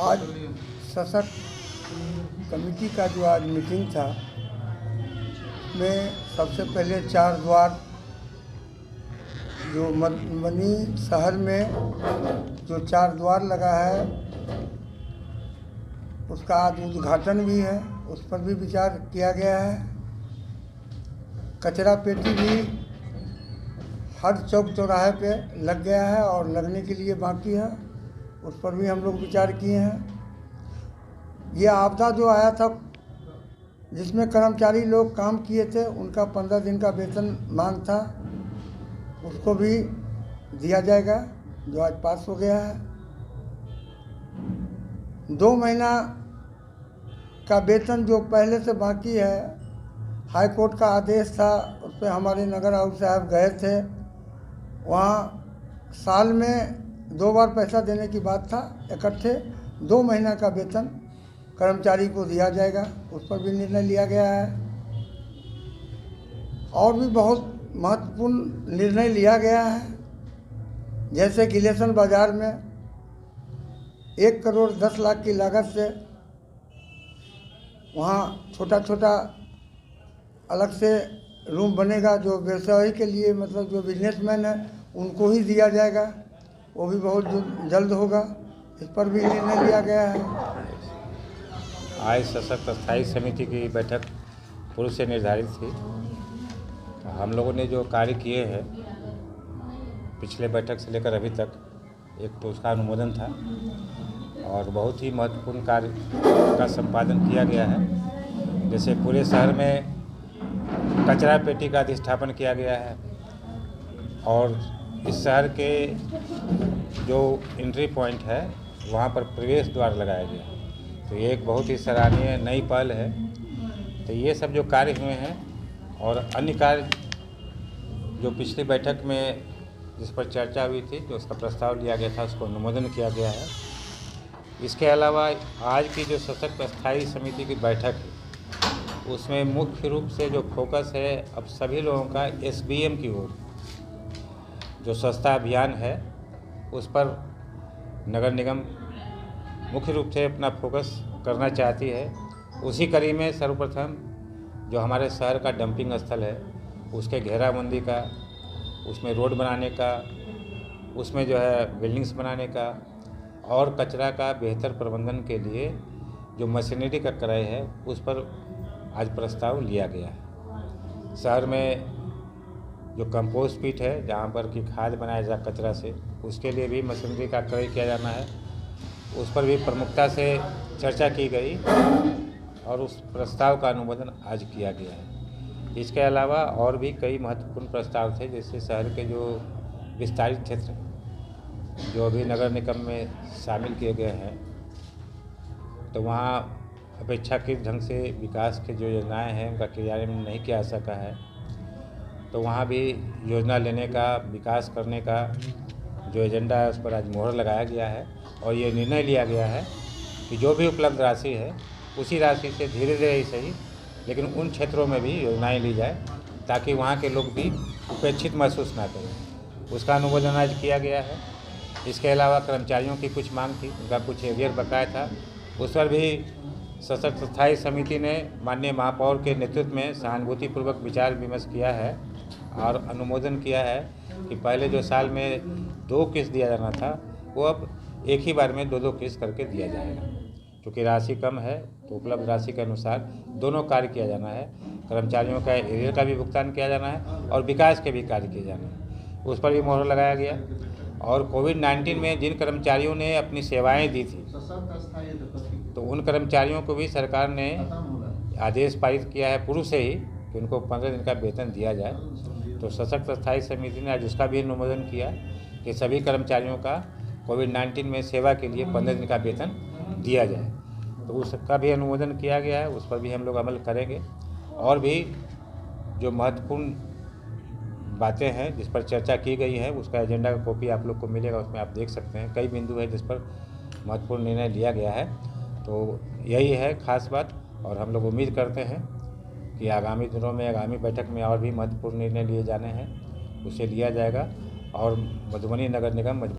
आज सशक्त कमेटी का जो आज मीटिंग था में सबसे पहले चार द्वार जो मधुबनी शहर में जो चार द्वार लगा है उसका आज उद्घाटन भी है, उस पर भी विचार किया गया है। कचरा पेटी भी हर चौक चौराहे पे लग गया है और लगने के लिए बाकी है, उस पर भी हम लोग विचार किए हैं। ये आपदा जो आया था जिसमें कर्मचारी लोग काम किए थे, उनका 15 दिन का वेतन मांग था, उसको भी दिया जाएगा जो आज पास हो गया है। 2 महीना का वेतन जो पहले से बाकी है, हाई कोर्ट का आदेश था, उस पर हमारे नगर आयुक्त साहब गए थे। वहाँ साल में 2 बार पैसा देने की बात था, इकट्ठे 2 महीना का वेतन कर्मचारी को दिया जाएगा, उस पर भी निर्णय लिया गया है। और भी बहुत महत्वपूर्ण निर्णय लिया गया है, जैसे गिलेशन बाज़ार में 1 करोड़ 10 लाख की लागत से वहाँ छोटा छोटा अलग से रूम बनेगा, जो व्यवसायी के लिए मतलब जो बिजनेसमैन है उनको ही दिया जाएगा, वो भी बहुत जल्द होगा, इस पर भी निर्णय लिया गया है। आज सशक्त स्थायी समिति की बैठक पूर्व से निर्धारित थी। हम लोगों ने जो कार्य किए हैं पिछले बैठक से लेकर अभी तक, एक तो उसका अनुमोदन था और बहुत ही महत्वपूर्ण कार्य का संपादन किया गया है। जैसे पूरे शहर में कचरा पेटी का अधिष्ठापन किया गया है और इस शहर के जो एंट्री पॉइंट है वहाँ पर प्रवेश द्वार लगाया गया, तो ये एक बहुत ही सराहनीय नई पहल है। तो ये सब जो कार्य हुए हैं और अन्य कार्य जो पिछली बैठक में जिस पर चर्चा हुई थी, जो उसका प्रस्ताव लिया गया था, उसको अनुमोदन किया गया है। इसके अलावा आज की जो सशक्त स्थायी समिति की बैठक है उसमें मुख्य रूप से जो फोकस है अब सभी लोगों का एसबीएम की ओर, जो स्वच्छता अभियान है उस पर नगर निगम मुख्य रूप से अपना फोकस करना चाहती है। उसी कड़ी में सर्वप्रथम जो हमारे शहर का डंपिंग स्थल है उसके घेराबंदी का, उसमें रोड बनाने का, उसमें जो है बिल्डिंग्स बनाने का और कचरा का बेहतर प्रबंधन के लिए जो मशीनरी का क्रय है उस पर आज प्रस्ताव लिया गया है। शहर में जो कंपोस्ट पीट है जहाँ पर कि खाद बनाया जाए कचरा से, उसके लिए भी मशीनरी का क्रय किया जाना है, उस पर भी प्रमुखता से चर्चा की गई और उस प्रस्ताव का अनुमोदन आज किया गया है। इसके अलावा और भी कई महत्वपूर्ण प्रस्ताव थे, जैसे शहर के जो विस्तारित क्षेत्र जो अभी नगर निगम में शामिल किए गए हैं, तो वहाँ अपेक्षाकृत ढंग से विकास के जो योजनाएं हैं उनका क्रियान्वयन नहीं किया जा सका है, तो वहाँ भी योजना लेने का, विकास करने का जो एजेंडा है उस पर आज मोहर लगाया गया है और ये निर्णय लिया गया है कि जो भी उपलब्ध राशि है उसी राशि से धीरे धीरे ही सही, लेकिन उन क्षेत्रों में भी योजनाएं ली जाए ताकि वहाँ के लोग भी उपेक्षित महसूस ना करें। उसका अनुमोदन आज किया गया है। इसके अलावा कर्मचारियों की कुछ मांग थी, उनका कुछ एरियर बकाया था, उस पर भी सशक्त स्थायी समिति ने माननीय महापौर के नेतृत्व में सहानुभूतिपूर्वक विचार विमर्श किया है और अनुमोदन किया है कि पहले जो साल में 2 किस्त दिया जाना था वो अब एक ही बार में 2-2 किस्त करके दिया जाएगा। क्योंकि राशि कम है तो उपलब्ध राशि के अनुसार दोनों कार्य किया जाना है, कर्मचारियों का एरियर का भी भुगतान किया जाना है और विकास के भी कार्य किए जाने हैं, उस पर भी मोहर लगाया गया। और कोविड-19 में जिन कर्मचारियों ने अपनी सेवाएं दी थी तो उन कर्मचारियों को भी सरकार ने आदेश पारित किया है पूर्व से ही कि उनको 15 दिन का वेतन दिया जाए। तो सशक्त स्थायी समिति ने आज उसका भी अनुमोदन किया कि सभी कर्मचारियों का कोविड-19 में सेवा के लिए 15 दिन का वेतन दिया जाए, तो उसका भी अनुमोदन किया गया है, उस पर भी हम लोग अमल करेंगे। और भी जो महत्वपूर्ण बातें हैं जिस पर चर्चा की गई है उसका एजेंडा का कॉपी आप लोग को मिलेगा, उसमें आप देख सकते हैं कई बिंदु है जिस पर महत्वपूर्ण निर्णय लिया गया है। तो यही है खास बात और हम लोग उम्मीद करते हैं कि आगामी दिनों में आगामी बैठक में और भी महत्वपूर्ण निर्णय लिए जाने हैं, उसे लिया जाएगा और मधुबनी नगर निगम